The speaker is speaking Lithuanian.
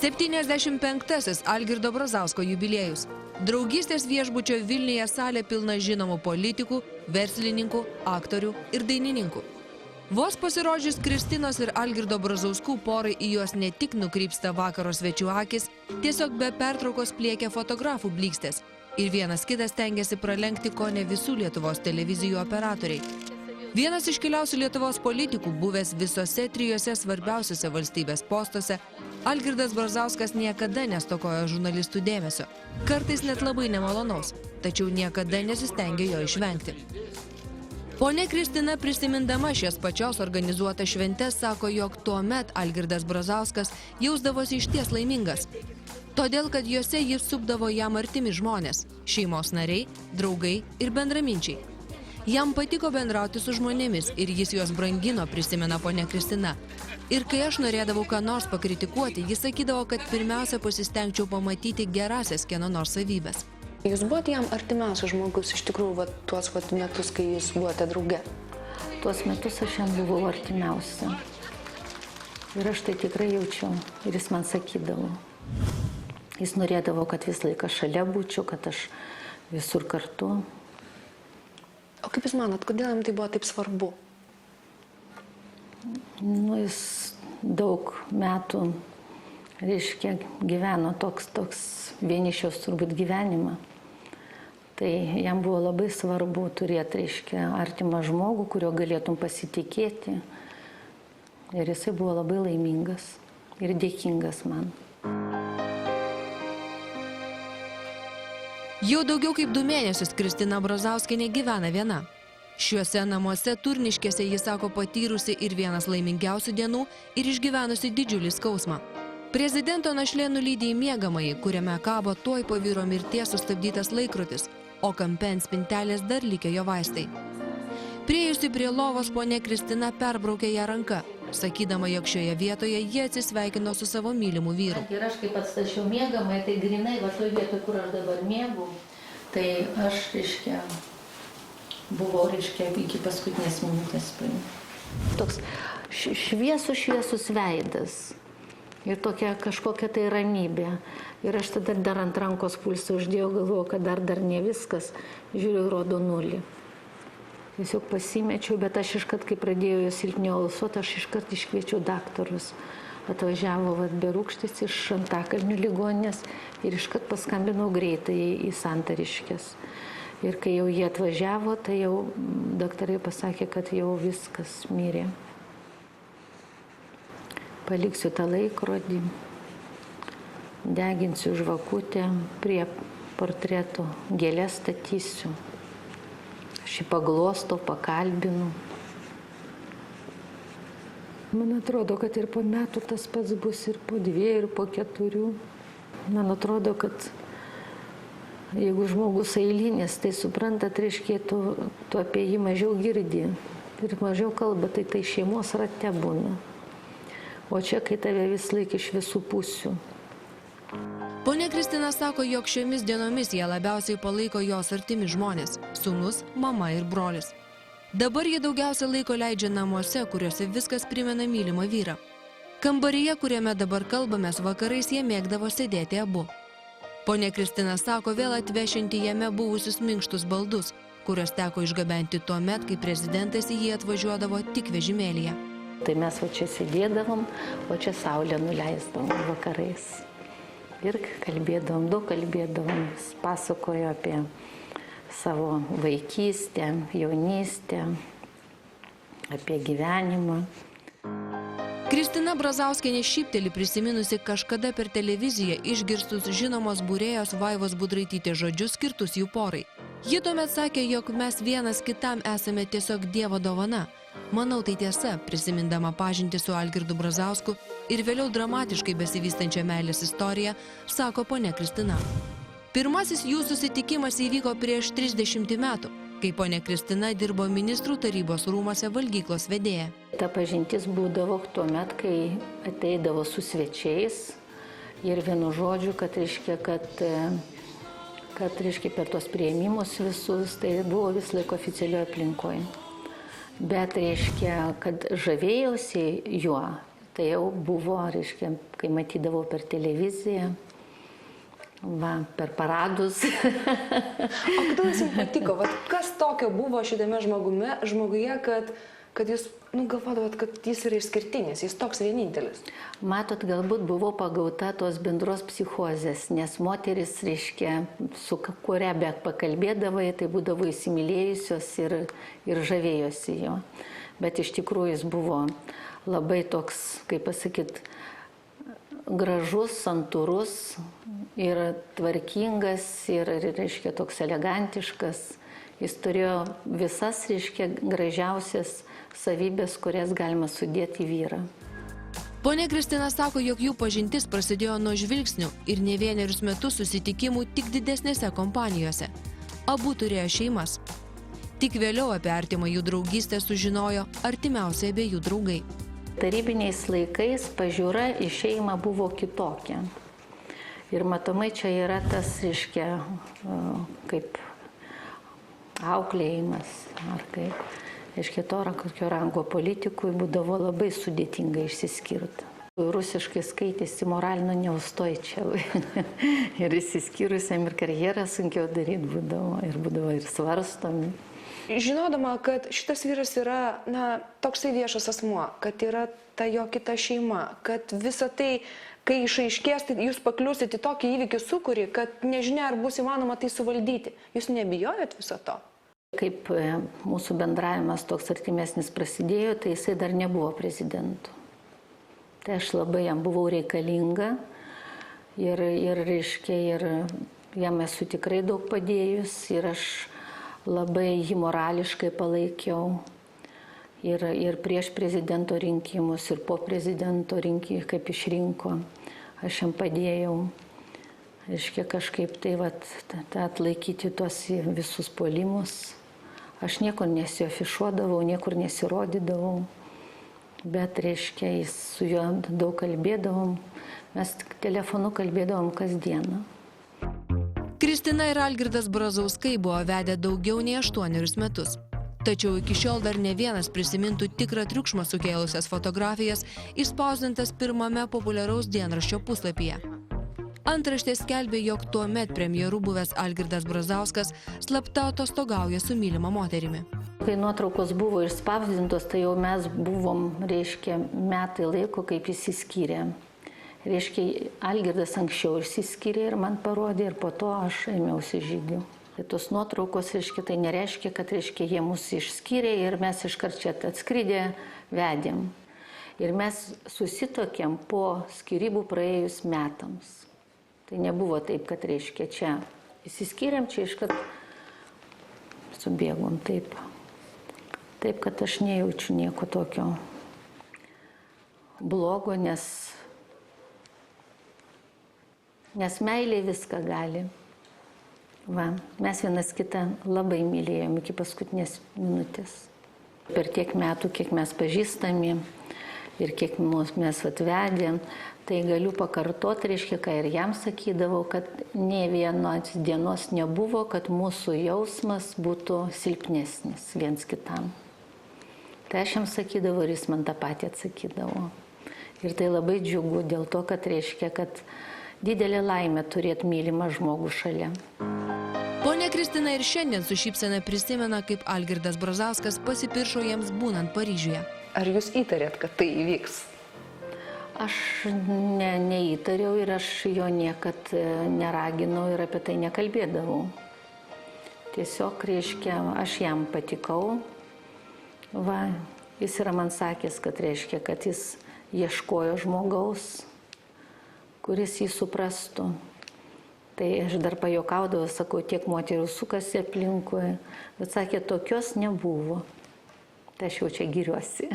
75-asis Algirdo Brazausko jubiliejus. Draugystės viešbučio Vilniuje salė pilna žinomų politikų, verslininkų, aktorių ir dainininkų. Vos pasirodžius Kristinos ir Algirdo Brazauskų porai į juos ne tik nukrypsta vakaro svečių akis, tiesiog be pertraukos pliekia fotografų blykstės. Ir vienas kitas stengiasi pralenkti kone visų Lietuvos televizijų operatoriai. Vienas iškiliausių Lietuvos politikų, buvęs visose trijose svarbiausiose valstybės postuose, Algirdas Brazauskas niekada nestokojo žurnalistų dėmesio. Kartais net labai nemalonaus, tačiau niekada nesistengia jo išvengti. Ponia Kristina, prisimindama šias pačios organizuotas šventes, sako, jog tuomet Algirdas Brazauskas jausdavosi išties laimingas. Todėl, kad juose jis supdavo jam artimi žmonės – šeimos nariai, draugai ir bendraminčiai. Jam patiko bendrauti su žmonėmis ir jis juos brangino, prisimena ponia Kristina. Ir kai aš norėdavau ką nors pakritikuoti, jis sakydavo, kad pirmiausia pasistengčiau pamatyti gerasias kieno nors savybės. Jūs buvote jam artimiausias žmogus iš tikrųjų tuos metus, kai jūs buvote drauge? Tuos metus aš jam buvau artimiausia. Ir aš tai tikrai jaučiau. Ir jis man sakydavo. Jis norėdavo, kad visą laiką šalia būčiau, kad aš visur kartu. O kaip jūs manot, kodėl jam tai buvo taip svarbu? Jis daug metų, reiškia, gyveno toks vienišios turbūt gyvenimą. Tai jam buvo labai svarbu turėti, reiškia, artimą žmogų, kurio galėtum pasitikėti. Ir jisai buvo labai laimingas ir dėkingas man. Jau daugiau kaip 2 mėnesius Kristina Brazauskienė gyvena viena. Šiuose namuose Turniškėse ji sako patyrusi ir vienas laimingiausių dienų ir išgyvenusi didžiulį skausmą. Prezidento našlė nulydi į miegamąjį, kuriame kabo tuoj po vyro mirties sustabdytas laikrodis, o kampe ant spintelės dar likę jo vaistai. Priėjusi prie lovos, ponia Kristina perbraukė ją ranka, sakydama, jog šioje vietoje jie atsisveikino su savo mylimu vyru. Ir aš kaip atstačiau miegamąjį, tai grinai va toj vietoj, kur aš dabar miegu, tai aš, reiškia, buvau, reiškia, iki paskutinės minutės. Toks šviesus veidas. Ir tokia kažkokia tai ramybė. Ir aš tada dar ant rankos pulsą uždėjau, galvojau, kad dar ne viskas. Žiūriu, rodo 0. Tiesiog pasimečiau, bet aš iškart, kai pradėjau silpniau alsuoti, aš iškart iškviečiau daktarus. Atvažiavo Berūkštis iš Antakalnių ligoninės ir iškart paskambinau greitai į Santariškes. Ir kai jau jie atvažiavo, tai jau daktarai pasakė, kad jau viskas mirė. Paliksiu tą laikrodį, deginsiu žvakutę, prie portreto gėlės statysiu. Aš jį paglostau, pakalbinu. Man atrodo, kad ir po metų tas pats bus, ir po 2, ir po 4. Man atrodo, kad jeigu žmogus eilinis, tai suprantat, reiškia, tu apie jį mažiau girdi ir mažiau kalba, tai šeimos rate būna. O čia, kai tave vis laik iš visų pusių. Ponia Kristina sako, jog šiomis dienomis ją labiausiai palaiko jos artimi žmonės – sūnus, mama ir brolis. Dabar jie daugiausia laiko leidžia namuose, kuriuose viskas primena mylimą vyrą. Kambaryje, kuriame dabar kalbamės, vakarais jie mėgdavo sėdėti abu. Ponia Kristina sako, vėl atvešianti jame buvusius minkštus baldus, kurios teko išgabenti tuo met, kai prezidentas į jį atvažiuodavo tik vežimėlyje. Tai mes va čia sėdėdavom, o čia saulę nuleisdavom vakarais. Ir kalbėdavom, daug kalbėdavom, pasakojo apie savo vaikystę, jaunystę, apie gyvenimą. Kristina Brazauskienė šypteli prisiminusi kažkada per televiziją išgirstus žinomos būrėjos Vaivos Budraitytės žodžius skirtus jų porai. Ji tuomet sakė, jog mes vienas kitam esame tiesiog Dievo dovana. Manau, tai tiesa, prisimindama pažintį su Algirdu Brazausku ir vėliau dramatiškai besivystančią meilės istoriją, sako ponia Kristina. Pirmasis jų susitikimas įvyko prieš 30 metų, kai ponia Kristina dirbo ministrų tarybos rūmose valgyklos vedėja. Ta pažintis būdavo tuomet, kai ateidavo su svečiais ir vienu žodžiu, kad reiškia per tos priėmimus visus, tai buvo vis laiko oficialioje aplinkoje. Bet reiškia, kad žavėjausi juo, Tai jau buvo, reiškia, kai matydavau per televiziją, per paradus. O kodėl jums patiko? Vat kas tokio buvo šitame žmoguje, kad jūs galvodavot, kad jis yra išskirtinis, jis toks vienintelis? Matot, galbūt buvau pagauta tos bendros psichozės, nes moteris, reiškia, su kuria be pakalbėdavai, tai būdavo įsimylėjusios ir žavėjosi jo. Bet iš tikrųjų jis buvo labai toks, kaip pasakyt, gražus, santūrus ir tvarkingas ir, reiškia, toks elegantiškas. Jis turėjo visas, reiškia, gražiausias savybės, kurias galima sudėti į vyrą. Ponia Kristina sako, jog jų pažintis prasidėjo nuo žvilgsnių ir ne vienerius metus susitikimų tik didesnėse kompanijose. Abu turėjo šeimas. Tik vėliau apie artimą jų draugystę sužinojo artimiausi abiejų draugai. Tarybiniais laikais pažiūra į šeimą buvo kitokia. Ir matomai čia yra tas, reiškia, kaip auklėjimas ar kaip. Reiškia, kokio rango politikui būdavo labai sudėtinga išsiskirti. Rusiškai skaitėsi moralino neustoičiavai. Ir išsiskyrusiam ir karjerą sunkiau daryti būdavo. Ir būdavo ir svarstomi. Žinodama, kad šitas vyras yra, toksai viešas asmuo, kad yra ta jo kita šeima, kad visa tai, kai išaiškės, tai jūs pakliūsite į tokį įvykį sukūrį, kad nežinia, ar bus įmanoma tai suvaldyti. Jūs nebijojot viso to? Kaip mūsų bendravimas toks artimesnis prasidėjo, tai jisai dar nebuvo prezidentu. Tai aš labai jam buvau reikalinga ir reiškia, ir jam esu tikrai daug padėjus ir aš labai jį morališkai palaikiau ir prieš prezidento rinkimus, ir po prezidento rinkimų, kaip išrinko, aš jam padėjau. Reiškia, kažkaip tai atlaikyti tuos visus puolimus. Aš niekur nesiafišuodavau, niekur nesirodydavau, bet, reiškia, su juo daug kalbėdavom, mes telefonu kalbėdavom kasdieną. Kristina ir Algirdas Brazauskai buvo vedę daugiau nei 8 metus. Tačiau iki šiol dar ne vienas prisimintų tikrą triukšmą sukėlusias fotografijas išspausdintas pirmame populiaraus dienraščio puslapyje. Antraštė skelbė, jog tuomet premjeru buvęs Algirdas Brazauskas slapta atostogauja su mylima moterimi. Kai nuotraukos buvo išspausdintos, tai jau mes buvom, reiškia, metai laiko, kaip išsiskyrė. Reiškia, Algirdas anksčiau išsiskyrė ir man parodė, ir po to aš ėmiausi žygių. Tai tos nuotraukos, reiškia, tai nereiškia, kad, reiškia, jie mus išskyrė ir mes iškart čia atskridę vedėm. Ir mes susitokėm po skyrybų praėjus metams. Tai nebuvo taip, kad, reiškia, čia įsiskyrėm, čia iškart subėgom taip. Taip, kad aš nejaučiu nieko tokio blogo, nes meilė viską gali. Mes vienas kitą labai mylėjom iki paskutinės minutės. Per tiek metų, kiek mes pažįstami ir kiek mes atvedėm, tai galiu pakartoti, reiškia, ką ir jam sakydavau, kad ne vienos dienos nebuvo, kad mūsų jausmas būtų silpnesnis viens kitam. Tai aš jam sakydavau ir jis man tą patį atsakydavo. Ir tai labai džiugu dėl to, kad reiškia, kad didelė laimė turėti mylimą žmogų šalia. Ponia Kristina ir šiandien su šypsena prisimena, kaip Algirdas Brazauskas pasipiršo jiems būnant Paryžiuje. Ar jūs įtarėt, kad tai įvyks? Aš neįtariau ir aš jo niekad neraginau ir apie tai nekalbėdavau. Tiesiog, reiškia, aš jam patikau. Jis yra man sakęs, kad, reiškia, kad jis ieškojo žmogaus, kuris jį suprastų. Tai aš dar pajuokaudavau, sakau, tiek moterų sukasi aplinkui, bet sakė, tokios nebuvo. Tai aš jau čia giriuosi.